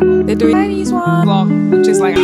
They're doing Chinese one vlog, which is like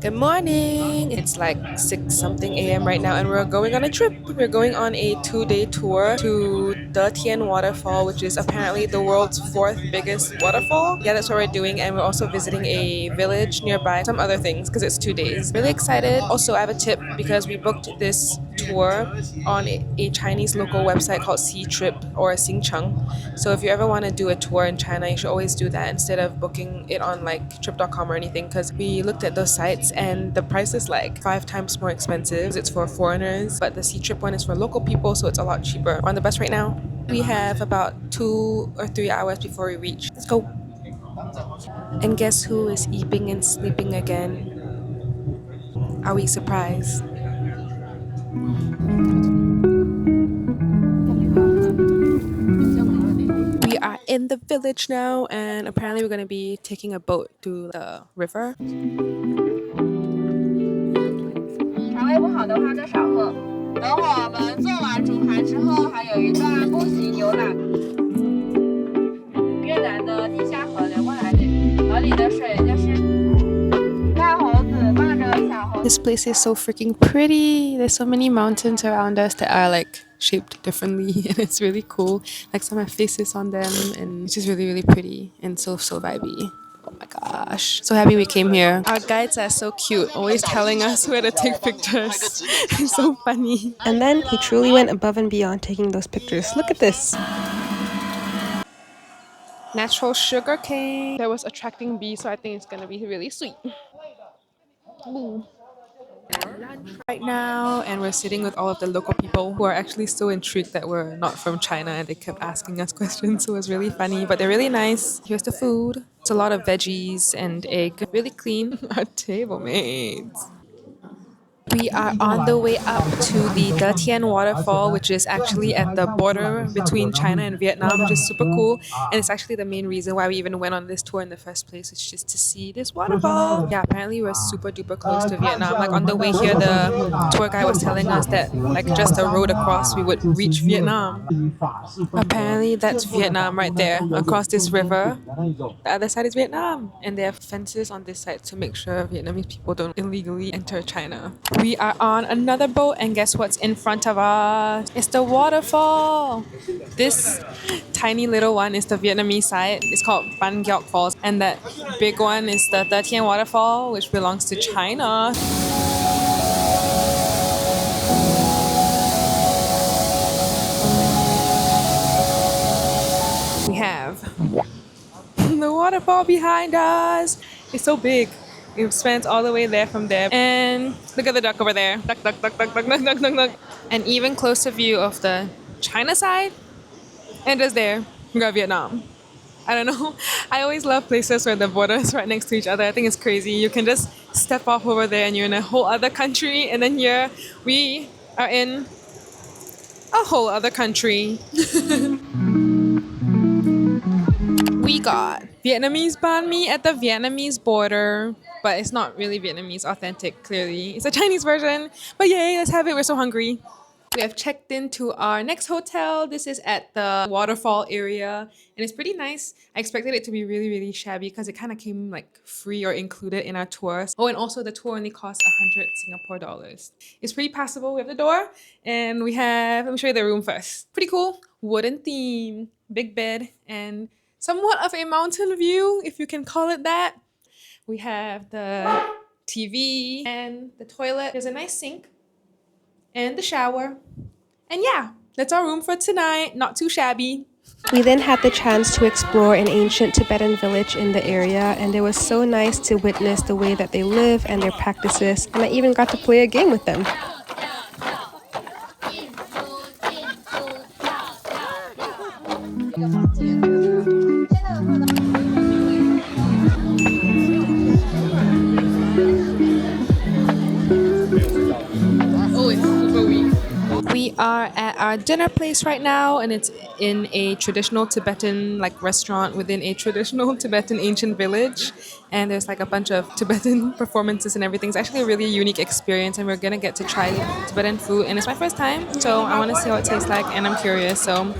good morning. It's like 6 something a.m. right now and we're going on a trip. We're going on a 2-day tour to Detian waterfall, which is apparently the world's 4th biggest waterfall. Yeah, that's what we're doing, and we're also visiting a village nearby, some other things because it's 2 days. Really excited. Also, I have a tip because we booked this tour on a Chinese local website called Sea Trip or Xingcheng. So if you ever want to do a tour in China, you should always do that instead of booking it on like trip.com or anything, because we looked at those sites and the price is like 5 times more expensive. It's for foreigners, but the Sea Trip one is for local people, so it's a lot cheaper. We're on the bus right now. We have about 2 or 3 hours before we reach. Let's go. And guess who is eating and sleeping again? Are we surprised? We are in the village now, and apparently we're going to be taking a boat to the river. 肠胃不好的话就少喝。等我们做完主盘之后，还有一段步行游览。越南的地下河流过来的，河里的水就是大猴子抱着小猴子。 This place is so freaking pretty. There's so many mountains around us that are like shaped differently, and it's really cool. Like some have faces on them, and it's just really, really pretty and so vibey. Oh my gosh. So happy we came here. Our guides are so cute, always telling us where to take pictures. It's so funny. And then he truly went above and beyond taking those pictures. Look at this. Natural sugar cane that was attracting bees, so I think it's gonna be really sweet. Ooh. Lunch right now, and we're sitting with all of the local people who are actually so intrigued that we're not from China, and they kept asking us questions, so it was really funny, but they're really nice. Here's the food. It's a lot of veggies and egg. Really clean. Our table mates. We are on the way up to the Detian waterfall, which is actually at the border between China and Vietnam, which is super cool. And it's actually the main reason why we even went on this tour in the first place. It's just to see this waterfall. Yeah, apparently we're super duper close to Vietnam. Like on the way here, the tour guide was telling us that like just a road across, we would reach Vietnam. Apparently that's Vietnam right there, across this river. The other side is Vietnam. And there are fences on this side to make sure Vietnamese people don't illegally enter China. We are on another boat, and guess what's in front of us? It's the waterfall. This tiny little one is the Vietnamese side. It's called Gioc Falls, and that big one is the Detian waterfall, which belongs to China. We have the waterfall behind us. It's so big. It spans all the way there from there. And look at the duck over there. Duck, duck, duck, duck, duck, duck, duck, duck, duck. An even closer view of the China side. And just there, we got Vietnam. I don't know. I always love places where the borders right next to each other. I think it's crazy. You can just step off over there and you're in a whole other country. And then here, we are in a whole other country. We got Vietnamese banh mi at the Vietnamese border, but it's not really Vietnamese authentic, clearly. It's a Chinese version, but yay, let's have it. We're so hungry. We have checked into our next hotel. This is at the waterfall area, and it's pretty nice. I expected it to be really, really shabby because it kind of came like free or included in our tours. Oh, and also the tour only cost 100 Singapore dollars. It's pretty passable. We have the door, and we have, let me show you the room first. Pretty cool. Wooden theme, big bed, and somewhat of a mountain view, if you can call it that. We have the TV and the toilet. There's a nice sink and the shower. And yeah, that's our room for tonight. Not too shabby. We then had the chance to explore an ancient Tibetan village in the area, and it was so nice to witness the way that they live and their practices, and I even got to play a game with them. We are at our dinner place right now, and it's in a traditional Tibetan like restaurant within a traditional Tibetan ancient village. And there's like a bunch of Tibetan performances and everything. It's actually a really unique experience, and we're gonna get to try Tibetan food. And it's my first time, so I want to see how it tastes like, and I'm curious. So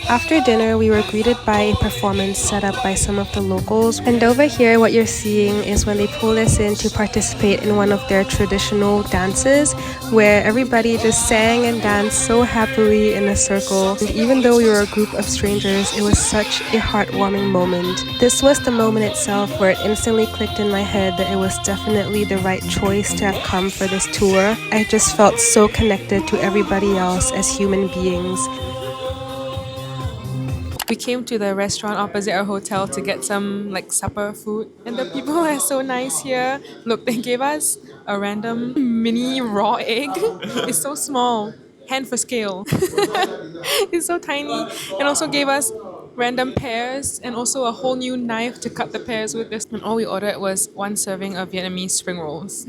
After dinner, we were greeted by a performance set up by some of the locals. And over here, what you're seeing is when they pull us in to participate in one of their traditional dances, where everybody just sang and danced so happily in a circle. And even though we were a group of strangers, it was such a heartwarming moment. This was the moment itself where it instantly clicked in my head that it was definitely the right choice to have come for this tour. I just felt so connected to everybody else as human beings. we came to the restaurant opposite our hotel to get some like supper food, and the people are so nice here. Look, they gave us a random mini raw egg. It's so small, hand for scale. It's so tiny, and also gave us random pears and also a whole new knife to cut the pears with. This, and all we ordered was one serving of Vietnamese spring rolls.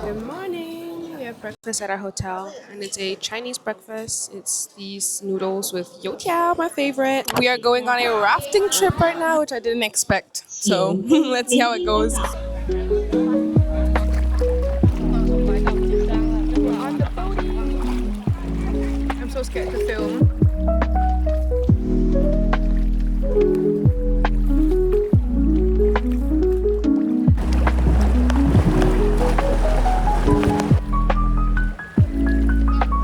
Good morning. We have breakfast at our hotel, and it's a Chinese breakfast. It's these noodles with youtiao, my favorite. We are going on a rafting trip right now, which I didn't expect. So let's see how it goes. I'm so scared to film.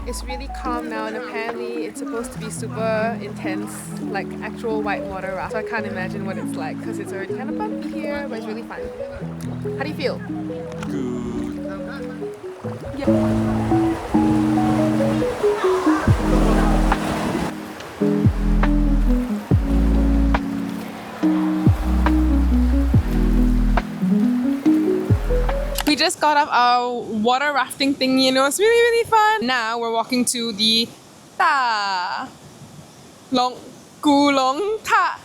It's really calm now, and apparently it's supposed to be super intense, like actual whitewater raft. So I can't imagine what it's like because it's already kind of bumpy here, but it's really fun. How do you feel? We just got off our water rafting thingy, you know, it's really, really fun. Now we're walking to the Ta Long Kulong Ta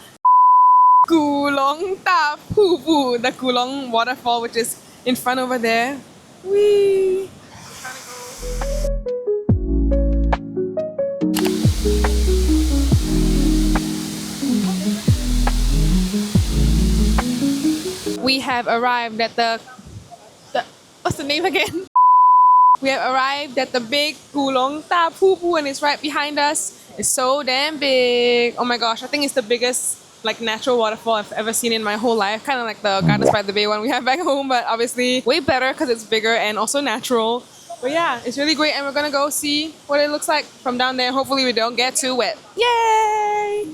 Kulong Ta Phu Phu, the Kulong waterfall, which is in front over there. Whee! We have arrived at the what's the name again? We have arrived at the big Kulong Ta Phu Phu, and it's right behind us. It's so damn big. Oh my gosh, I think it's the biggest like natural waterfall I've ever seen in my whole life. Kind of like the Gardens by the Bay one we have back home, but obviously way better because it's bigger and also natural. But yeah, it's really great, and we're gonna go see what it looks like from down there. Hopefully we don't get too wet. Yay!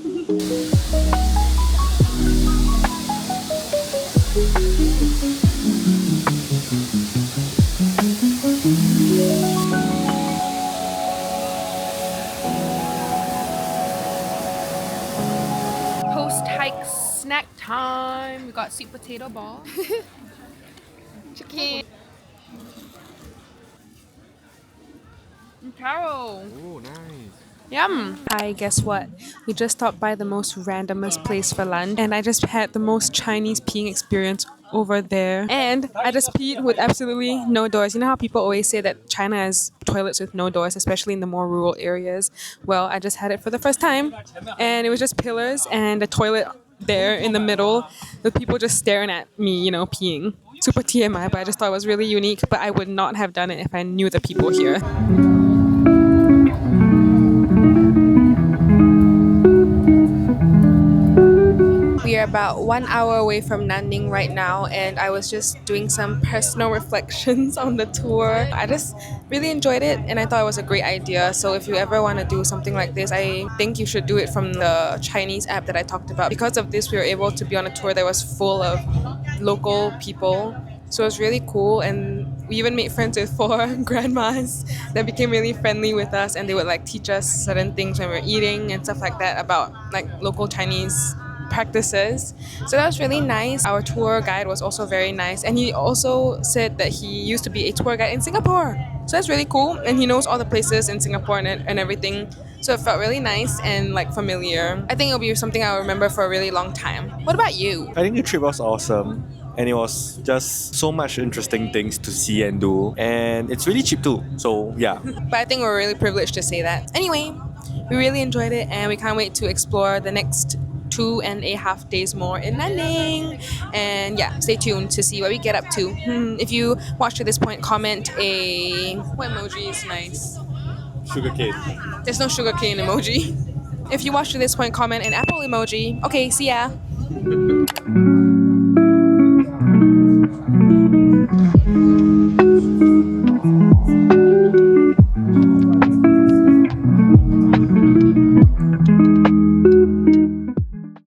Post-hike snack time. We got sweet potato ball, chicken, and taro. Oh, nice. Yum! Hi, guess what? We just stopped by the most randomest place for lunch, and I just had the most Chinese peeing experience over there. And I just peed with absolutely no doors. You know how people always say that China has toilets with no doors, especially in the more rural areas? Well, I just had it for the first time, and it was just pillars and a toilet there in the middle with people just staring at me, you know, peeing. Super TMI, but I just thought it was really unique, but I would not have done it if I knew the people here. We are about 1 hour away from Nanning right now, and I was just doing some personal reflections on the tour. I just really enjoyed it, and I thought it was a great idea. So if you ever want to do something like this, I think you should do it from the Chinese app that I talked about. Because of this, we were able to be on a tour that was full of local people. So it was really cool, and we even made friends with 4 grandmas that became really friendly with us, and they would like teach us certain things when we were eating and stuff like that about like local Chinese practices. So that was really nice. Our tour guide was also very nice, and he also said that he used to be a tour guide in Singapore. So that's really cool, and he knows all the places in Singapore and everything. So it felt really nice and like familiar. I think it'll be something I'll remember for a really long time. What about you? I think the trip was awesome. And it was just so much interesting things to see and do. And it's really cheap too. So yeah. But I think we're really privileged to say that. Anyway, we really enjoyed it and we can't wait to explore the next 2.5 days more in Landing. And yeah, stay tuned to see what we get up to. If you watch to this point, comment a... What emoji is nice? Sugarcane. There's no sugarcane emoji. If you watch to this point, comment an apple emoji. Okay, see ya.